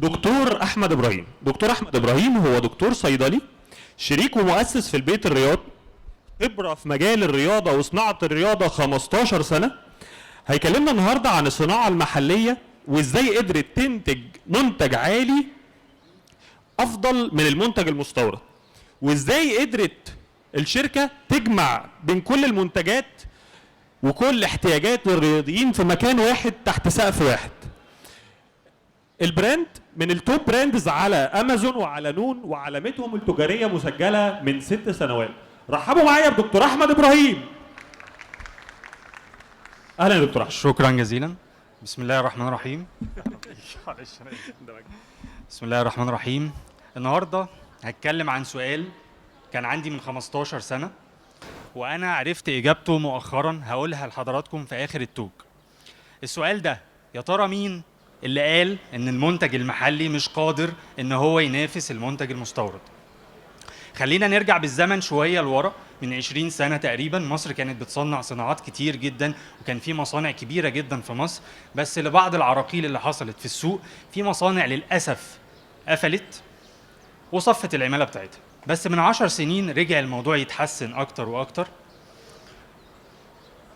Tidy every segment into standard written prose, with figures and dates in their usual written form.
دكتور احمد ابراهيم. دكتور احمد ابراهيم هو دكتور صيدلي، شريك ومؤسس في البيت الرياض، خبره في مجال الرياضه وصناعه الرياضه 15 سنه. هيكلمنا النهارده عن الصناعه المحليه وازاي قدرت تنتج منتج عالي افضل من المنتج المستورد، وازاي قدرت الشركه تجمع بين كل المنتجات وكل احتياجات الرياضيين في مكان واحد تحت سقف واحد. البراند من التوب براندز على امازون وعلى نون، وعلامتهم التجاريه مسجله من 6 سنوات. رحبوا معايا بدكتور احمد ابراهيم. اهلا يا دكتور احمد. شكرا جزيلا. بسم الله الرحمن الرحيم. بسم الله الرحمن الرحيم. النهارده هتكلم عن سؤال كان عندي من 15 سنه وانا عرفت اجابته مؤخرا، هقولها لحضراتكم في اخر التوك. السؤال ده: يا ترى مين اللي قال ان المنتج المحلي مش قادر ان هو ينافس المنتج المستورد؟ خلينا نرجع بالزمن شويه لورا، من 20 سنه تقريبا مصر كانت بتصنع صناعات كتير جدا، وكان في مصانع كبيره جدا في مصر، بس لبعض العراقيل اللي حصلت في السوق في مصانع للاسف قفلت وصفت العماله بتاعتها. بس من 10 سنين رجع الموضوع يتحسن اكتر واكتر،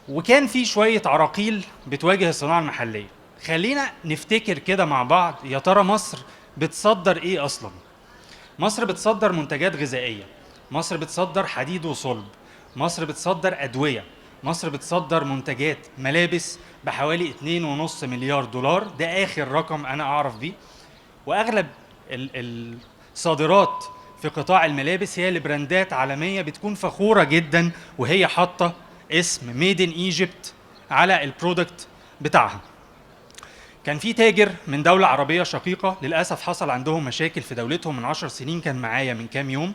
وكان في شويه عراقيل بتواجه الصناعه المحليه. خلينا نفتكر كده مع بعض، يا ترى مصر بتصدر ايه اصلا؟ مصر بتصدر منتجات غذائيه، مصر بتصدر حديد وصلب، مصر بتصدر ادويه، مصر بتصدر منتجات ملابس بحوالي 2.5 مليار دولار، ده اخر رقم انا اعرف بيه. واغلب الصادرات في قطاع الملابس هي لبراندات عالميه بتكون فخوره جدا وهي حاطه اسم ميد ان ايجيبت على البرودكت بتاعها. كان في تاجر من دولة عربية شقيقة للأسف حصل عندهم مشاكل في دولتهم من 10 سنين، كان معايا من كام يوم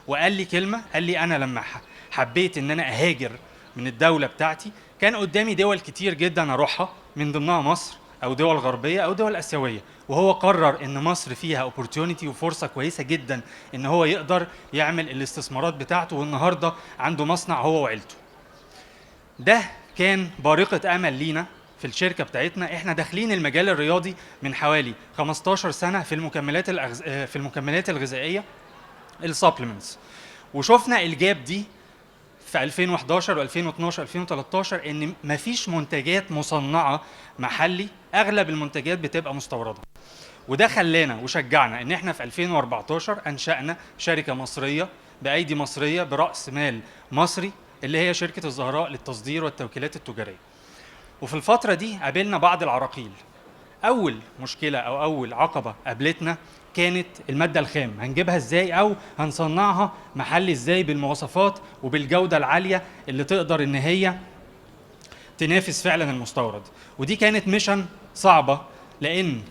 وقال لي كلمة، قال لي أنا لما حبيت إن أنا أهاجر من الدولة بتاعتي كان قدامي دول كتير جدا أروحها، من ضمنها مصر أو دول غربية أو دول آسيوية، وهو قرر إن مصر فيها opportunity وفرصة كويسة جدا إن هو يقدر يعمل الاستثمارات بتاعته، والنهاردة عنده مصنع هو وعيلته. ده كان بارقة أمل لينا في الشركة بتاعتنا. احنا داخلين المجال الرياضي من حوالي 15 سنة في المكملات الغذائية السبلمنتس، وشفنا الجاب دي في 2011 و2012 2013 ان مفيش منتجات مصنعة محلي، اغلب المنتجات بتبقى مستوردة. وده خلانا وشجعنا ان احنا في 2014 انشأنا شركة مصرية بايدي مصرية برأس مال مصري، اللي هي شركة الزهراء للتصدير والتوكيلات التجارية. وفي الفترة دي قابلنا بعض العراقيل. أول مشكلة أو أول عقبة قابلتنا كانت المادة الخام، هنجيبها إزاي أو هنصنعها محلي إزاي بالمواصفات وبالجودة العالية اللي تقدر إن هي تنافس فعلا المستورد. ودي كانت ميشن صعبة، لأن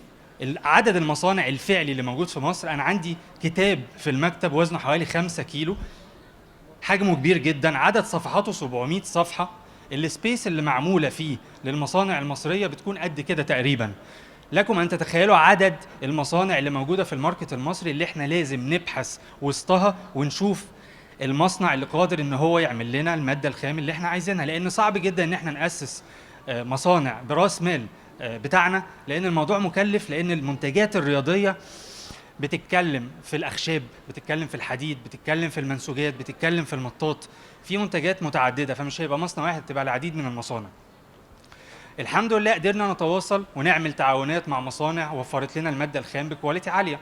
عدد المصانع الفعلي اللي موجود في مصر، أنا عندي كتاب في المكتب وزنه حوالي 5 كيلو، حجمه كبير جدا، عدد صفحاته 700 صفحة، السبيس اللي معمولة فيه للمصانع المصرية بتكون قد كده تقريبا. لكم أن تتخيلوا عدد المصانع اللي موجودة في الماركت المصري اللي احنا لازم نبحث وسطها ونشوف المصنع اللي قادر ان هو يعمل لنا المادة الخام اللي احنا عايزينها، لأن صعب جدا ان احنا نأسس مصانع براس مال بتاعنا، لأن الموضوع مكلف، لأن المنتجات الرياضية بتتكلم في الأخشاب، بتتكلم في الحديد، بتتكلم في المنسوجات، بتتكلم في المطاط، في منتجات متعددة، فمش هيبقى مصنع واحد، تبقى العديد من المصانع. الحمد لله قدرنا نتواصل ونعمل تعاونات مع مصانع وفرت لنا المادة الخام بكواليتي عالية.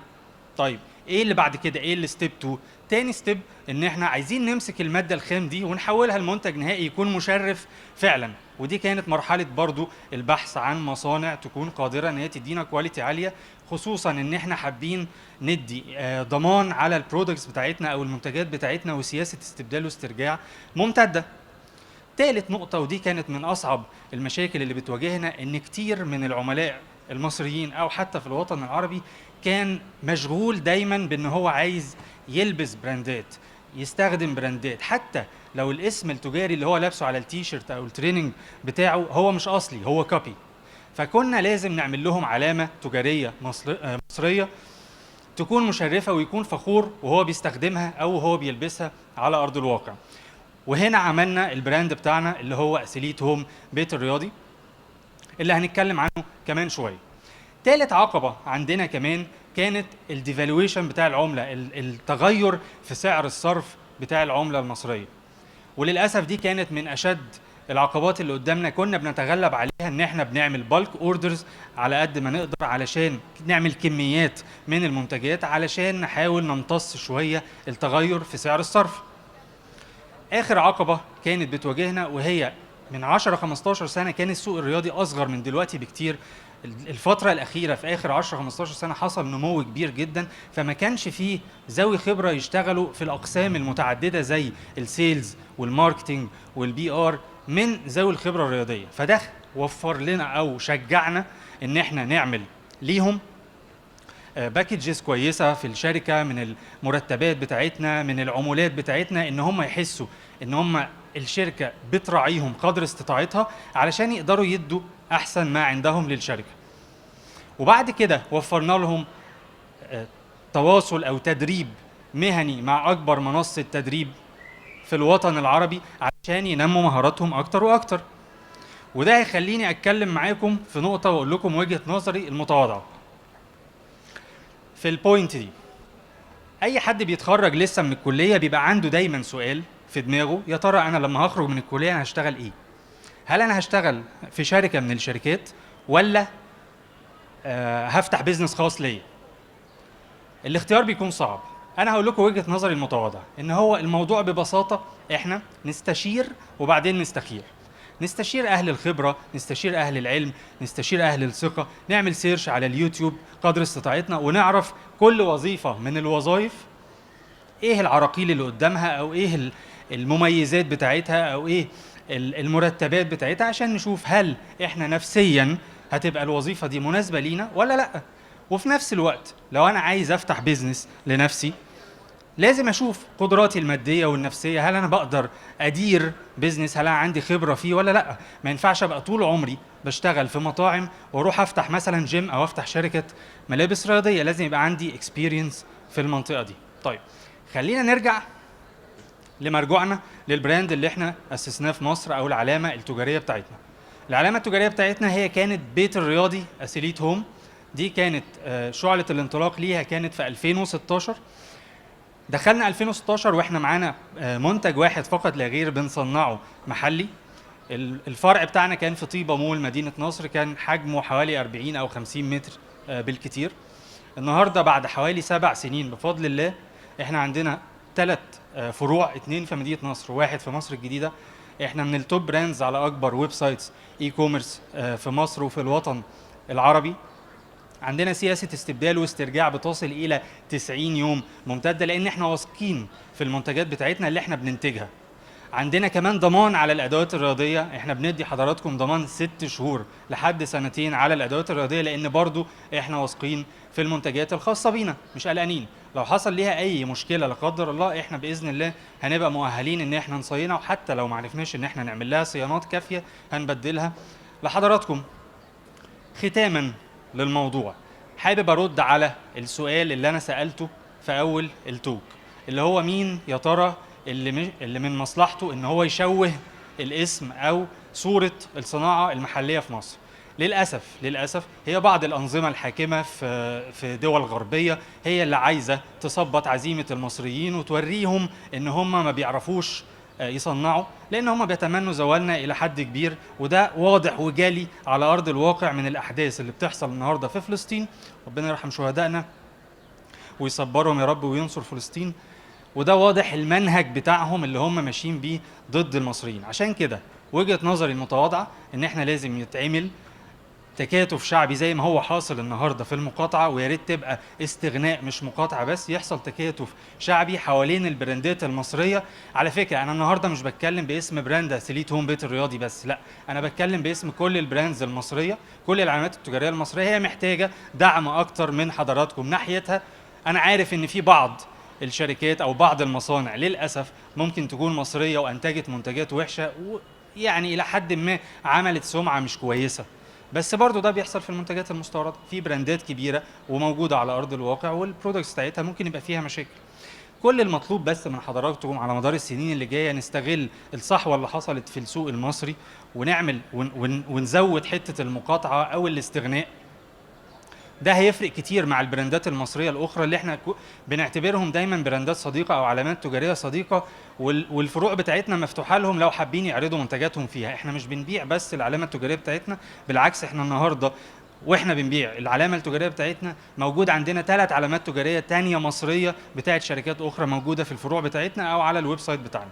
طيب ايه اللي بعد كده؟ ايه الستيب 2؟ تاني ستيب ان احنا عايزين نمسك المادة الخام دي ونحولها لمنتج نهائي يكون مشرف فعلا، ودي كانت مرحلة برضو البحث عن مصانع تكون قادرة ان هي تدينا كواليتي عالية، خصوصا ان احنا حابين ندي ضمان على البرودكتس بتاعتنا او المنتجات بتاعتنا وسياسة استبدال واسترجاع ممتدة. ثالث نقطة، ودي كانت من أصعب المشاكل اللي بتواجهنا، إن كتير من العملاء المصريين أو حتى في الوطن العربي كان مشغول دايماً بأن هو عايز يلبس براندات، يستخدم براندات، حتى لو الاسم التجاري اللي هو لابسه على التيشيرت أو التريننج بتاعه هو مش أصلي، هو كوبي. فكنا لازم نعمل لهم علامة تجارية مصرية تكون مشرفة ويكون فخور وهو بيستخدمها أو هو بيلبسها على أرض الواقع. وهنا عملنا البراند بتاعنا اللي هو أثليت هوم بيت الرياضي، اللي هنتكلم عنه كمان شوية. ثالث عقبة عندنا كمان كانت الديفالويشن بتاع العمله، التغير في سعر الصرف بتاع العمله المصريه. وللاسف دي كانت من اشد العقبات اللي قدامنا، كنا بنتغلب عليها ان احنا بنعمل بالك اوردرز على قد ما نقدر علشان نعمل كميات من المنتجات علشان نحاول نمتص شويه التغير في سعر الصرف. اخر عقبه كانت بتواجهنا وهي من 10 15 سنه كان السوق الرياضي اصغر من دلوقتي بكتير. الفتره الاخيره في اخر 10 15 سنه حصل نمو كبير جدا، فما كانش فيه ذوي خبره يشتغلوا في الاقسام المتعدده زي السيلز والماركتينج والبي ار من ذوي الخبره الرياضيه. فده وفر لنا او شجعنا ان احنا نعمل ليهم باكجز كويسه في الشركه، من المرتبات بتاعتنا، من العمولات بتاعتنا، ان هم يحسوا ان هم الشركه بتراعيهم قدر استطاعتها علشان يقدروا يدوا احسن ما عندهم للشركه. وبعد كده وفرنا لهم تواصل او تدريب مهني مع اكبر منصه تدريب في الوطن العربي علشان ينموا مهاراتهم اكتر واكتر. وده هيخليني اتكلم معاكم في نقطه واقول لكم وجهه نظري المتواضعه في البوينت دي. اي حد بيتخرج لسه من الكليه بيبقى عنده دايما سؤال في دماغه، يا ترى انا لما هخرج من الكليه انا هشتغل ايه؟ هل انا هشتغل في شركه من الشركات ولا هفتح بيزنس خاص ليا؟ الاختيار بيكون صعب. انا هقول لكم وجهه نظري المتواضعه، ان هو الموضوع ببساطه احنا نستشير وبعدين نستخير. نستشير اهل الخبره، نستشير اهل العلم، نستشير اهل الثقه، نعمل سيرش على اليوتيوب قدر استطاعتنا ونعرف كل وظيفه من الوظائف ايه العراقيل اللي قدامها، او ايه المميزات بتاعتها، او ايه المرتبات بتاعتها، عشان نشوف هل احنا نفسيا هتبقى الوظيفه دي مناسبه لينا ولا لا. وفي نفس الوقت لو انا عايز افتح بيزنس لنفسي لازم اشوف قدراتي الماديه والنفسيه، هل انا بقدر ادير بيزنس، هل انا عندي خبره فيه ولا لا. ما ينفعش ابقى طول عمري بشتغل في مطاعم واروح افتح مثلا جيم او افتح شركه ملابس رياضيه، لازم يبقى عندي اكسبيرينس في المنطقه دي. طيب خلينا نرجع لمرجوعنا للبراند اللي احنا اسسناه في مصر او العلامه التجاريه بتاعتنا. العلامه التجاريه بتاعتنا هي كانت بيت الرياضي اثليت هوم. دي كانت شعله الانطلاق ليها كانت في 2016. دخلنا 2016 واحنا معانا منتج واحد فقط لا غير بنصنعه محلي. الفرع بتاعنا كان في طيبه مول مدينه نصر، كان حجمه حوالي 40 او 50 متر بالكتير. النهارده بعد حوالي 7 سنين بفضل الله احنا عندنا 3 فروع، 2 في مدينه نصر وواحد في مصر الجديده. احنا من التوب براندز على اكبر ويب سايتس اي كوميرس في مصر وفي الوطن العربي. عندنا سياسه استبدال واسترجاع بتصل الى 90 يوم ممتده، لان احنا واثقين في المنتجات بتاعتنا اللي احنا بننتجها. عندنا كمان ضمان على الادوات الرياضيه، احنا بندي حضراتكم ضمان 6 شهور لحد 2 سنين على الادوات الرياضيه، لان برضو احنا واثقين في المنتجات الخاصه بينا، مش قلقانين. لو حصل ليها اي مشكله لا قدر الله احنا باذن الله هنبقى مؤهلين ان احنا نصينها، وحتى لو ما عرفناش ان احنا نعمل لها صيانات كافيه هنبدلها لحضراتكم. ختاما للموضوع، حابب ارد على السؤال اللي انا سالته في اول التوك، اللي هو مين يا ترى اللي من مصلحته ان هو يشوه الاسم او صوره الصناعه المحليه في مصر. للاسف هي بعض الانظمه الحاكمه في دول غربيه هي اللي عايزه تثبط عزيمه المصريين وتوريهم ان هم ما بيعرفوش يصنعوا، لان هم بيتمنوا زوالنا الى حد كبير. وده واضح وجالي على ارض الواقع من الاحداث اللي بتحصل النهارده في فلسطين. ربنا يرحم شهدائنا ويصبرهم يا رب وينصر فلسطين. وده واضح المنهج بتاعهم اللي هم ماشيين بيه ضد المصريين. عشان كده وجهة نظري المتواضعة ان احنا لازم يتعمل تكاتف شعبي زي ما هو حاصل النهارده في المقاطعه، ويا ريت تبقى استغناء مش مقاطعه بس، يحصل تكاتف شعبي حوالين البراندات المصريه. على فكره انا النهارده مش بتكلم باسم براند اثليت هوم بيت الرياضي بس، لا انا بتكلم باسم كل البراندز المصريه، كل العلامات التجاريه المصريه هي محتاجه دعم اكتر من حضراتكم ناحيتها. انا عارف ان في بعض الشركات او بعض المصانع للاسف ممكن تكون مصريه وانتجت منتجات وحشه، ويعني الى حد ما عملت سمعه مش كويسه، بس برضو ده بيحصل في المنتجات المستورده. في براندات كبيره وموجوده على ارض الواقع والبرودكتس بتاعتها ممكن يبقى فيها مشاكل. كل المطلوب بس من حضراتكم على مدار السنين اللي جايه نستغل الصحوه اللي حصلت في السوق المصري ونعمل ونزود حته المقاطعه او الاستغناء، ده هيفرق كتير مع البراندات المصريه الاخرى اللي احنا بنعتبرهم دايما براندات صديقه او علامات تجاريه صديقه، والفروع بتاعتنا مفتوحه لهم لو حابين يعرضوا منتجاتهم فيها. احنا مش بنبيع بس العلامه التجاريه بتاعتنا، بالعكس احنا النهارده واحنا بنبيع العلامه التجاريه بتاعتنا موجود عندنا 3 علامات تجاريه تانية مصريه بتاعت شركات اخرى موجوده في الفروع بتاعتنا او على الويب سايت بتاعنا.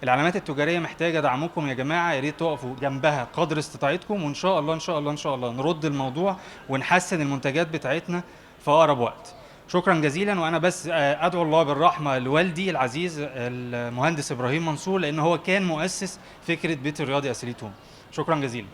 العلامات التجاريه محتاجه دعمكم يا جماعه، يا ريت تقفوا جنبها قدر استطاعتكم، وان شاء الله ان شاء الله ان شاء الله نرد الموضوع ونحسن المنتجات بتاعتنا في اقرب وقت. شكرا جزيلا. وانا بس ادعو الله بالرحمه لوالدي العزيز المهندس ابراهيم منصور، لان هو كان مؤسس فكره بيت الرياضي اثليت هوم. شكرا جزيلا.